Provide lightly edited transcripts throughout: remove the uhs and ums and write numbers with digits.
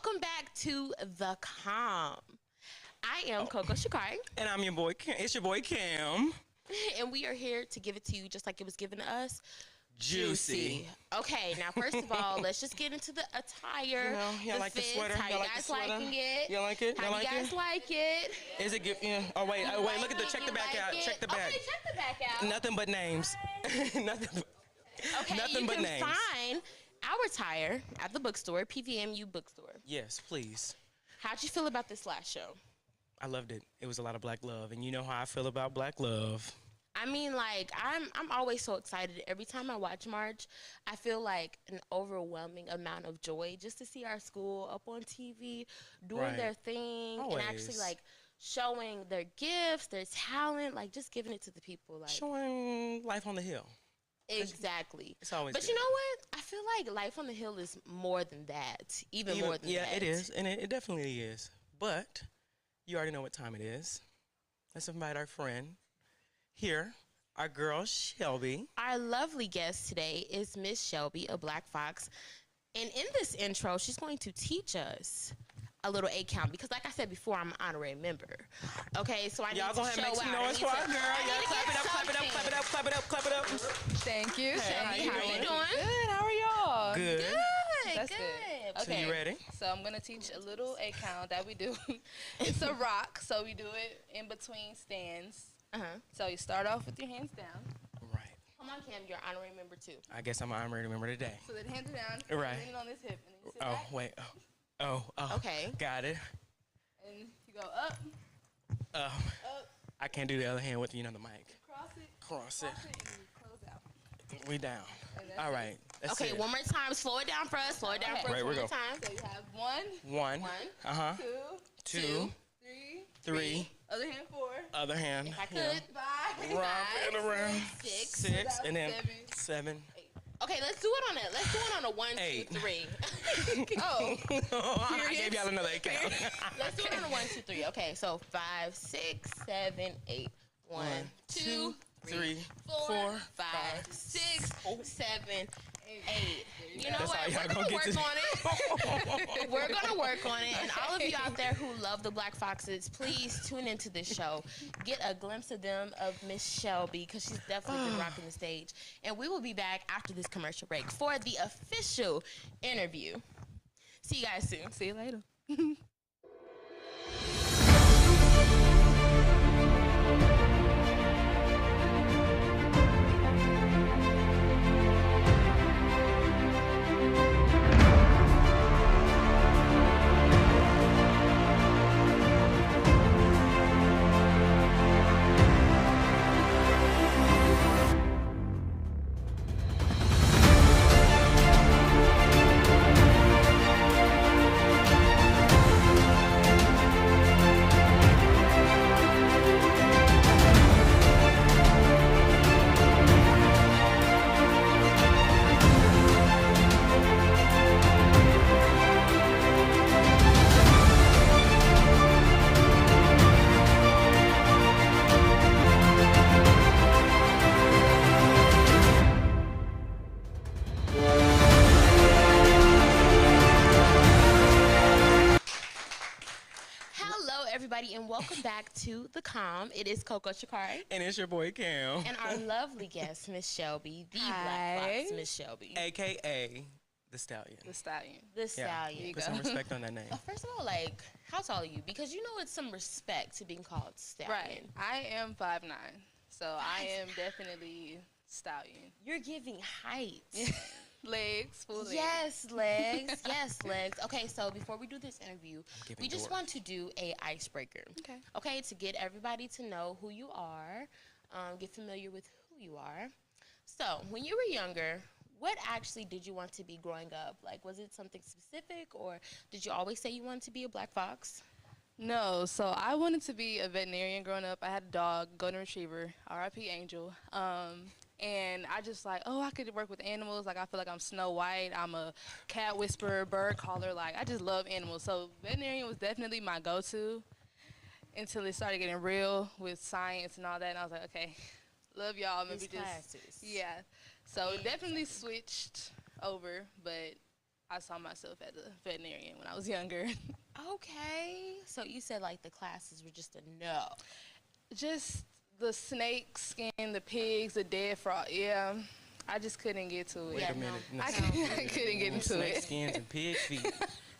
welcome back to The Calm. I am Coco Shikari. And I'm your boy, Cam. It's your boy, Cam. And we are here to give it to you just like it was given to us. Juicy. Okay, now first of all, let's just get into the attire. Y'all like fits, the sweater? How Y'all you like guys the sweater? liking it? Y'all like it? How Y'all you like guys it? like it? Is it good? Yeah. Oh, wait. You Wait. Look at the, like check it? the back You out. like Check the back. Okay, check the back out. Nothing but names. Nothing but, Okay, nothing you but can names. find our attire at the bookstore, PVMU bookstore. Yes, please. How'd you feel about this last show? I loved it. It was a lot of black love. And you know how I feel about black love. I mean, like, I'm always so excited. Every time I watch March, I feel like an overwhelming amount of joy just to see our school up on TV doing Right. their thing and actually, Always. like, showing their gifts, their talent, like, just giving it to the people. Like, Showing life on the hill. exactly. It's always But good. you know what? I feel like Life on the Hill is more than that. Even more than that. Yeah, it is. And it definitely is. But you already know what time it is. Let's invite our friend here, our girl, Shelby. Our lovely guest today is Miss Shelby, a Black Fox. And in this intro, she's going to teach us a little A count because, like I said before, I'm an honorary member. Okay, so I need Y'all to go ahead show and make some out. noise for our girl. I Yeah, need to clap get it up, clap it up, clap it up, clap it up, clap it up. Thank you. Hey, How you doing? Good. How are y'all? Good. Good, That's good. good. So Okay. you ready? So I'm gonna teach a little A count that we do. It's a rock, so we do it in between stands. Uh-huh. So you start off with your hands down. Right. Come on, Cam, you're honorary member too. I guess I'm an honorary member today. So then hands are down. Right. Leaning on this hip, and then you sit Oh, back, wait. Oh. Okay. Got it. and you go up, Oh. up, I can't do the other hand with, the mic. cross it, Cross it. and you close out. We down. And that's All it. right. That's Okay, it. one more time. Slow it down for us. Slow it down Okay. for us Right, one we more go. time. So you have one, One. One, Uh-huh. two, Two. three, Three. other hand four, Other hand. If I yeah. could. five, Round and around. Six. Six. And then Seven. 7. Okay, let's do it on a. Let's do it on a 1, 2, Eight. 3. Oh, I gave y'all another account. Let's do it on a 1, 2, 3. Okay, so 5, 6, 7, 8. 1, 2, 3, 4, 5, 6, 7, 8. You know That's what? how y'all We're gonna gonna work get on it. We're gonna work on it. And all of you out there who love the Black Foxes, please tune into this show. Get a glimpse of them, of Miss Shelby, because she's definitely been rocking the stage. And we will be back after this commercial break for the official interview. See you guys soon. see you later. Hello, everybody, and welcome back to The Calm. It is Coco Shikari. And it's your boy, Cam. And our lovely guest, Miss Shelby, the Black Hi. Fox, Miss Shelby. A.K.A. The Stallion. The stallion. The Yeah. Stallion. Put some respect on that name. First of all, like, how tall are you? Because you know it's some respect to being called Stallion. Right. I am 5'9", so I am definitely stallion. You're giving height. Legs, full legs. Yes, legs. Yes, legs. Okay, so before we do this interview, giving we just dwarf. want to do a icebreaker. Okay. Okay, to get everybody to know who you are, get familiar with who you are. So, when you were younger, what actually did you want to be growing up? Like, was it something specific, or did you always say you wanted to be a Black Fox? No, so I wanted to be a veterinarian growing up. I had a dog, golden retriever, R.I.P. Angel. And I just like, oh, I could work with animals. Like, I feel like I'm Snow White. I'm a cat whisperer, bird caller. Like, I just love animals. So veterinarian was definitely my go-to until it started getting real with science and all that. And I was like, okay, love y'all. Maybe These just, classes. yeah. So definitely switched over, but I saw myself as a veterinarian when I was younger. Okay. So you said like the classes were just a no. Just the snake skin, the pigs, the dead frog. Yeah, I just couldn't get to it. Wait Yeah, a minute. I couldn't get into Snake it. skins and pig feet.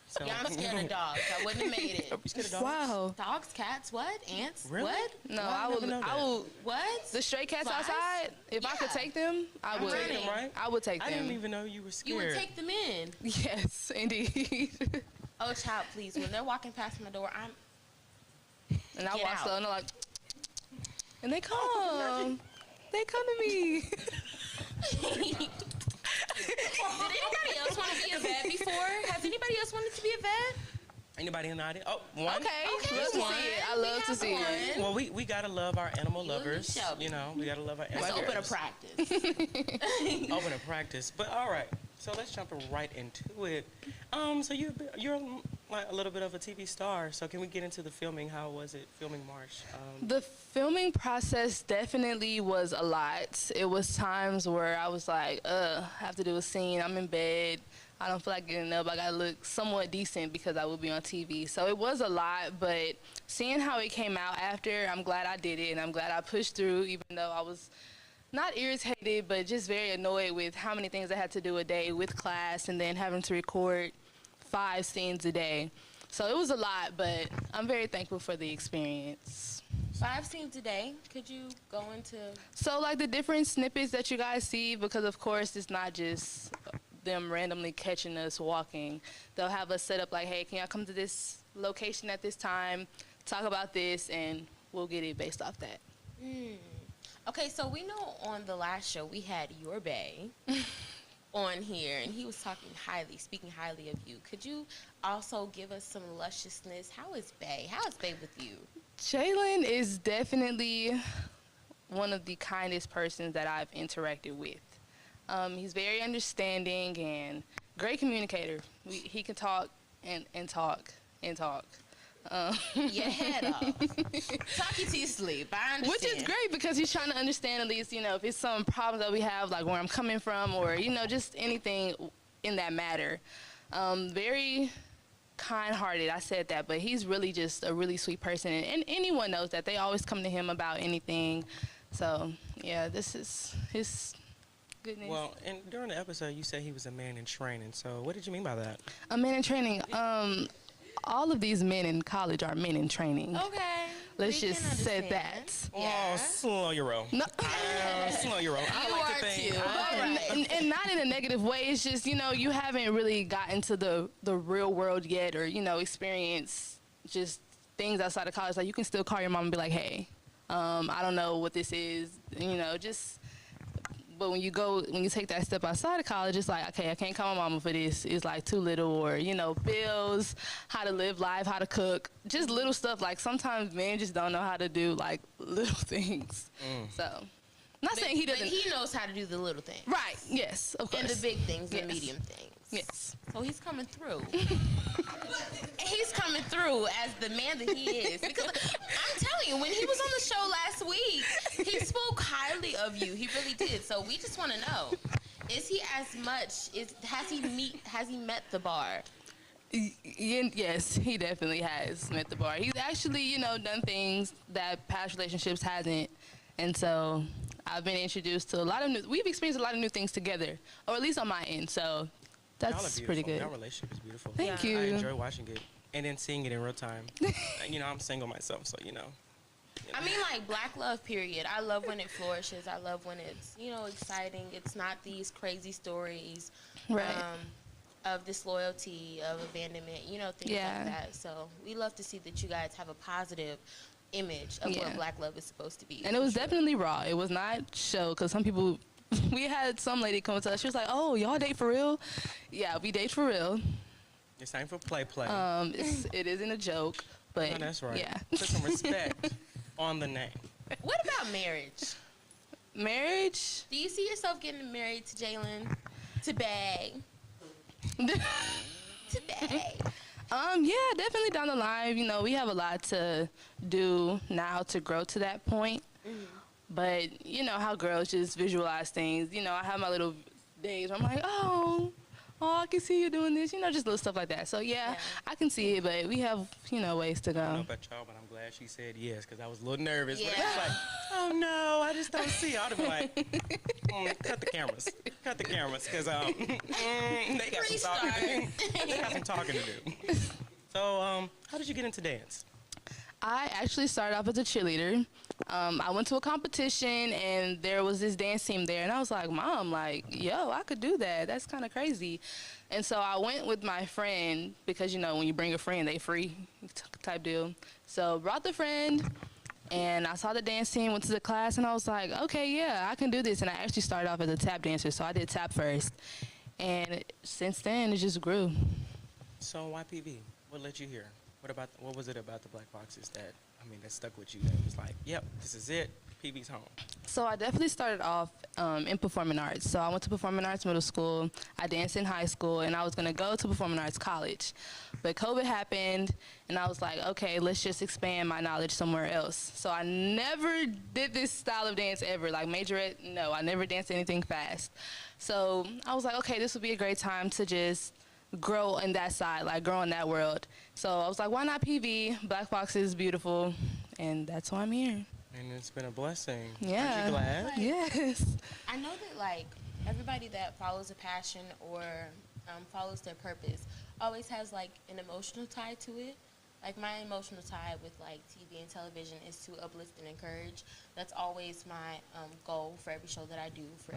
So, Yeah, I'm scared of dogs. I wouldn't have made it. You scared of dogs? Wow. Dogs, cats, what? Ants? Really? What? No, Why I never know would. that? I would. What? The stray cats Flies? outside. If I could Yeah. take them, I would. running. Them, right? I would take I them. didn't even know you were You scared. would take them in. Yes, indeed. Oh, child, please. When they're walking past my door, I'm. And I Get walk out. slow and they're like, and they come. They come to me. Did anybody else want to be a vet before? Has anybody else wanted to be a vet? Anybody in the audience? Oh, one. Okay, Okay, love to one. see it. I We love to have see it. one. Well, we gotta love our animal You and lovers. Shelby. You know, we gotta love our animal Let's open a lovers. practice. Open a practice. But all right, so let's jump right into it. So you're like a little bit of a TV star. So can we get into the filming? How was it filming Marsh? The filming process definitely was a lot. It was times where I was like, I have to do a scene. I'm in bed. I don't feel like getting up. I gotta look somewhat decent because I will be on TV. So it was a lot, but seeing how it came out after, I'm glad I did it, and I'm glad I pushed through, even though I was not irritated, but just very annoyed with how many things I had to do a day with class and then having to record 5 scenes a day. So it was a lot, but I'm very thankful for the experience. 5 scenes a day. Could you go into? So like the different snippets that you guys see, because of course it's not just them randomly catching us walking. They'll have us set up like, hey, can y'all come to this location at this time, talk about this, and we'll get it based off that. Okay, so we know on the last show we had your bae on here, and he was speaking highly of you. Could you also give us some lusciousness? How is bae? How is bae with you? Jalen is definitely one of the kindest persons that I've interacted with. He's very understanding and great communicator. He can talk and talk and talk. Your head off. Talk you to your sleep. I understand. Which is great because he's trying to understand at least, if it's some problems that we have, like where I'm coming from or, just anything in that matter. Very kind-hearted, I said that, but he's really just a really sweet person. And anyone knows that. They always come to him about anything. So, yeah, this is his goodness. Well, and during the episode, you said he was a man in training. So what did you mean by that? A man in training. All of these men in college are men in training. Okay. Let's we just can say understand. that. Yeah. Oh, slow your roll. No. Slow your roll. I You like are to think. too. I- All right. And not in a negative way. It's just, you haven't really gotten to the real world yet or, experience just things outside of college. Like, you can still call your mom and be like, hey, I don't know what this is, but when you take that step outside of college, it's like, okay, I can't call my mama for this. It's like too little or, bills, how to live life, how to cook, just little stuff. Like sometimes men just don't know how to do like little things. So, not saying he doesn't. But he knows how to do the little things. Right, yes, of course. And the big things, the Yes. medium things. Yes. So he's coming through. He's coming through as the man that he is. Because I'm telling you, when he was on the show last week, he spoke highly of you. He really did. So we just want to know, is he as much? Has he met the bar? Yes, he definitely has met the bar. He's actually, done things that past relationships hasn't, and so I've been introduced to we've experienced a lot of new things together, or at least on my end. So Y'all are that's beautiful. pretty good. Y'all relationship is beautiful. Thank Yeah. you. I enjoy watching it and then seeing it in real time. I'm single myself, so I mean, like, black love, period. I love when it flourishes. I love when it's, exciting. It's not these crazy stories Right. of disloyalty, of abandonment, things Yeah. like that. So we love to see that you guys have a positive image of Yeah. what black love is supposed to be. And it was definitely raw. It was not show, because some people, we had some lady come to us. She was like, "Oh, y'all date for real?" Yeah, we date for real. it's time for play. It isn't a joke, but No, that's right. yeah. Put some respect on the name. What about marriage? Marriage? Do you see yourself getting married to Jalen? To Bae? To Bae? Yeah, definitely down the line. We have a lot to do now to grow to that point. But you know how girls just visualize things. I have my little days where I'm like, oh oh, I can see you doing this, just little stuff like that. So yeah, I can see it, but we have, ways to I don't know go. about y'all, but I'm glad she said yes, because I was a little nervous. Yeah. But it's like, oh no, I just don't see. I'd be like, cut the cameras, because they got some talking. They got some talking to do. So, how did you get into dance? I actually started off as a cheerleader. I went to a competition, and there was this dance team there, and I was like, Mom, yo, I could do that. That's kind of crazy. And so I went with my friend because, when you bring a friend, they free type deal. So brought the friend, and I saw the dance team, went to the class, and I was like, okay, yeah, I can do this. And I actually started off as a tap dancer, so I did tap first. And since then, it just grew. So why PB? What led you here? What was it about the Black Foxes that stuck with you? That was like, yep, this is it. PB's home. So I definitely started off in performing arts. So I went to performing arts middle school. I danced in high school, and I was going to go to performing arts college. But COVID happened, and I was like, okay, let's just expand my knowledge somewhere else. So I never did this style of dance ever. Like majorette, no, I never danced anything fast. So I was like, okay, this would be a great time to just grow in that side, grow in that world. So I was like, why not PV? Black Fox is beautiful, and that's why I'm here. And it's been a blessing. Yeah. Aren't you glad? Yes. I know that everybody that follows a passion or follows their purpose always has an emotional tie to it. Like my emotional tie with TV and television is to uplift and encourage. That's always my goal for every show that I do, for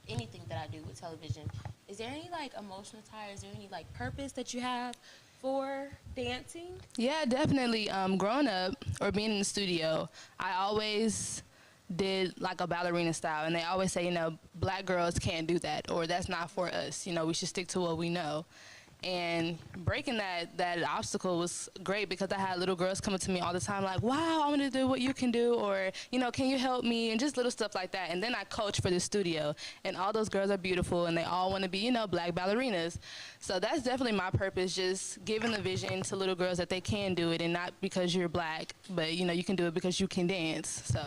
anything that I do with television. Is there any emotional tie? Is there any purpose that you have for dancing? Yeah, definitely. Growing up or being in the studio, I always did a ballerina style, and they always say, black girls can't do that, or that's not for us. We should stick to what we know. And breaking that obstacle was great because I had little girls coming to me all the time like, wow, I want to do what you can do, or, can you help me, and just little stuff like that. And then I coach for the studio, and all those girls are beautiful, and they all want to be, black ballerinas. So that's definitely my purpose, just giving the vision to little girls that they can do it, and not because you're black, but, you can do it because you can dance. So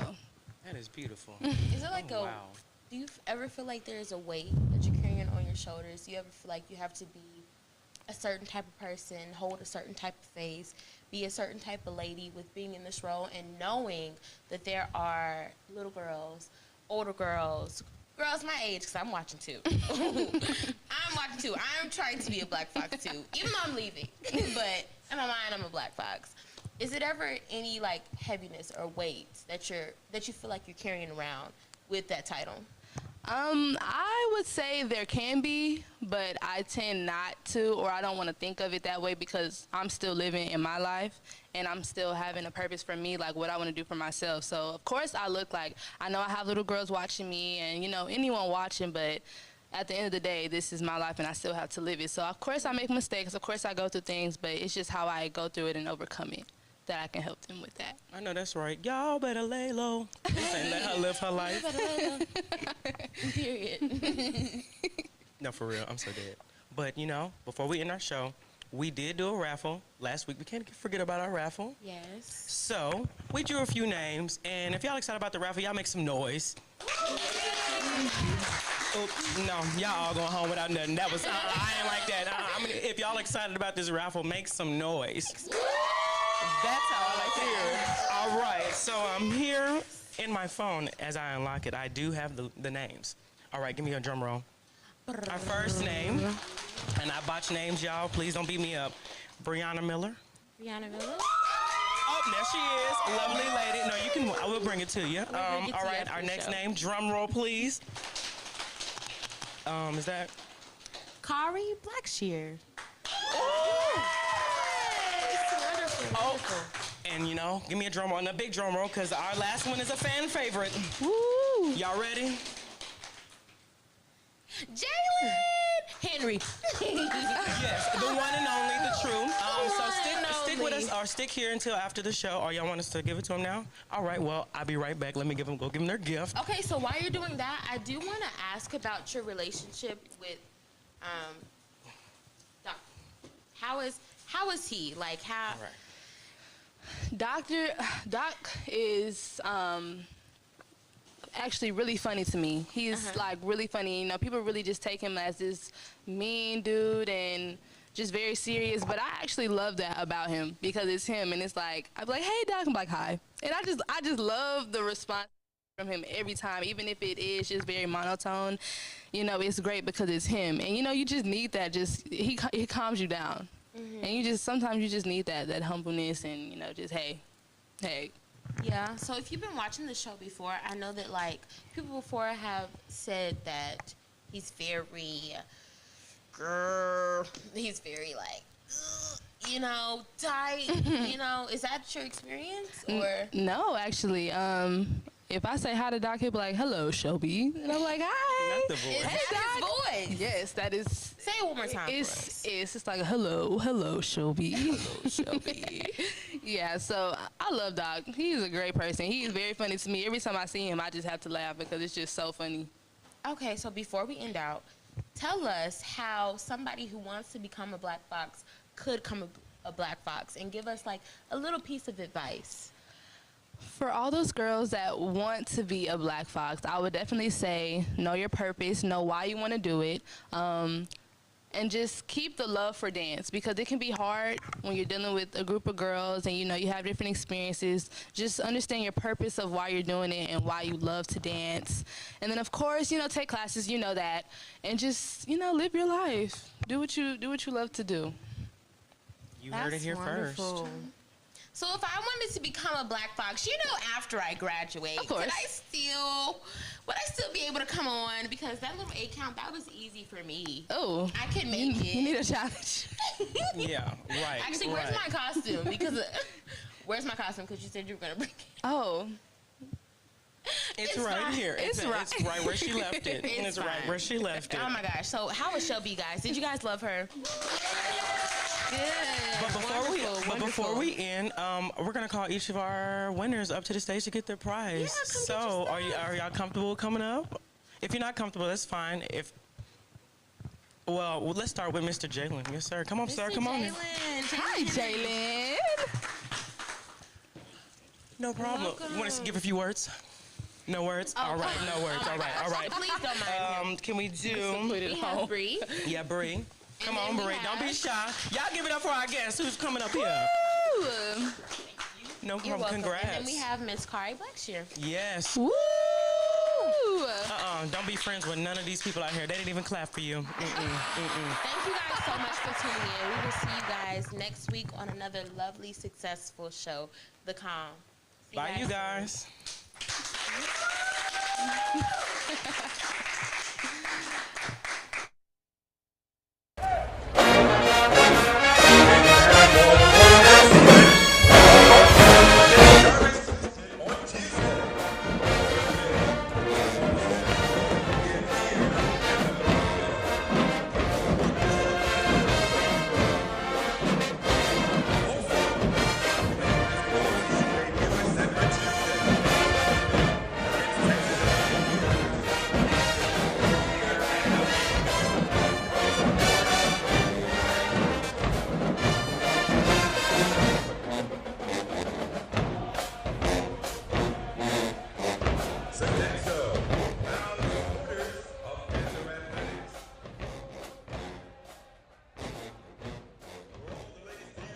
that is beautiful. Is it wow. Do you ever feel like there's a weight that you're carrying on your shoulders? Do you ever feel like you have to be a certain type of person, hold a certain type of face, be a certain type of lady with being in this role, and knowing that there are little girls, older girls, girls my age, because I'm watching too. I'm watching too. I'm trying to be a Black Fox too, even though I'm leaving. But in my mind, I'm a Black Fox. Is it ever any heaviness or weight that you feel like you're carrying around with that title? I would say there can be, but I tend not to, or I don't want to think of it that way because I'm still living in my life and I'm still having a purpose for me, what I want to do for myself. So, of course, I look I know I have little girls watching me and, anyone watching, but at the end of the day, this is my life and I still have to live it. So, of course, I make mistakes. Of course, I go through things, but it's just how I go through it and overcome it that I can help them with that. I know that's right. Y'all better lay low and let her live her life. Period. No, for real. I'm so dead. But, before we end our show, we did do a raffle last week. We can't forget about our raffle. Yes. So, we drew a few names, and if y'all excited about the raffle, y'all make some noise. Oops, no, y'all all going home without nothing. That was, I ain't like that. If y'all excited about this raffle, make some noise. That's how I like to hear it. All right, so I'm here in my phone. As I unlock it, I do have the names. All right, give me a drum roll. Our first name, and I botch names, y'all. Please don't beat me up. Brianna Miller. Brianna Miller. Oh, there she is. Lovely lady. No, you can, I will bring it to you. All right, our next name, drum roll, please. Is that? Kari Blackshear. Oh, and give me a drum roll, and a big drum roll, because our last one is a fan favorite. Woo! Y'all ready? Jalen Henry. Yes, the one and only, the true. So stick with us, or stick here until after the show, or y'all want us to give it to them now? All right, well, I'll be right back. Let me go give them their gift. Okay, so while you're doing that, I do want to ask about your relationship with Doc. How is he? How? All right. Doc is actually really funny to me. He's like really funny. You know, people really just take him as this mean dude and just very serious. But I actually love that about him because it's him, and it's like I'm like, hey, Doc, I'm like, hi, and I just love the response from him every time, even if it is just very monotone. You know, it's great because it's him, and you know, you just need that. Just he calms you down, and you just sometimes you just need that humbleness, and you know, just hey. Yeah, so if you've been watching the show before, I know that, like, people before have said that he's very, he's very, like, you know, tight, you know. Is that your experience, or? No, actually, if I say hi to Doc, he'll be like, hello, Shelby. And I'm like, hi. Not the voice. Is that his voice? Yes, that is. Say it one more time for us. It's just like, hello, Shelby. Hello, Shelby. Yeah, so I love Doc. He's a great person. He's very funny to me. Every time I see him, I just have to laugh because it's just so funny. Okay, so before we end out, tell us how somebody who wants to become a Black Fox could become a Black Fox, and give us, like, a little piece of advice. For all those girls that want to be a Black Fox, I would definitely say know your purpose, know why you want to do it, and just keep the love for dance, because it can be hard when you're dealing with a group of girls and, you know, you have different experiences. Just understand your purpose of why you're doing it and why you love to dance. And then, of course, you know, take classes, you know that, and just, you know, live your life. Do what you love to do. You heard it here first. So if I wanted to become a Black Fox, you know, after I graduate, of course, would I still be able to come on? Because that little 8 count, that was easy for me. Oh, I could make it. You need a challenge. Yeah, right. Actually, where's my costume? Because where's my costume? Because you said you were gonna bring it. Oh. It's right here. It's right. It's right where she left it. It's right where she left it. Oh my gosh. So how was Shelby, guys? Did you guys love her? Good. But before we end, we're gonna call each of our winners up to the stage to get their prize. Yeah, come get so your are y'all comfortable coming up? If you're not comfortable, that's fine. Well, let's start with Mr. Jalen. Yes, sir. Come on, sir. Come on. Hi, Jalen. No problem. Welcome. You want us to give a few words? No words? Oh, all right, no words. oh All my right, gosh. all right. Please don't mind him. Can we do... We have Bree. Yeah, Bree. Come And on, then we Bree. Don't be have- shy. Y'all give it up for our guest who's coming up here. Woo. No You're problem. welcome. Congrats. And then we have Miss Kari Blackshear. Yes. Woo. Don't be friends with none of these people out here. They didn't even clap for you. Thank you guys so much for tuning in. We will see you guys next week on another lovely, successful show, The Calm. See Bye, you guys. soon.